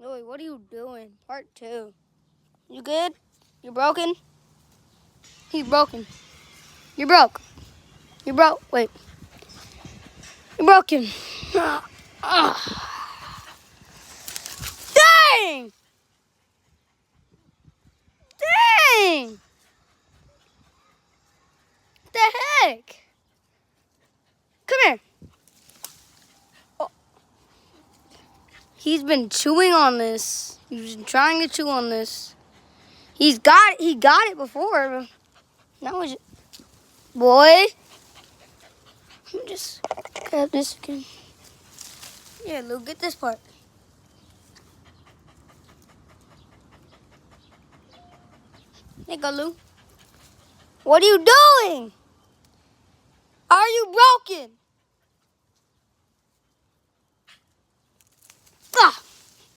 Louie, what are you doing? Part 2. You good? You broken? He's broken. You broke. You broke. Wait. You're broken. Dang! Dang! What the heck? Come here. Oh. He's been chewing on this. He's been trying to chew on this. He got it before. Now it's boy. Let me just grab this again. Yeah, Lou, get this part. There you go, Lou. What are you doing? Are you broken?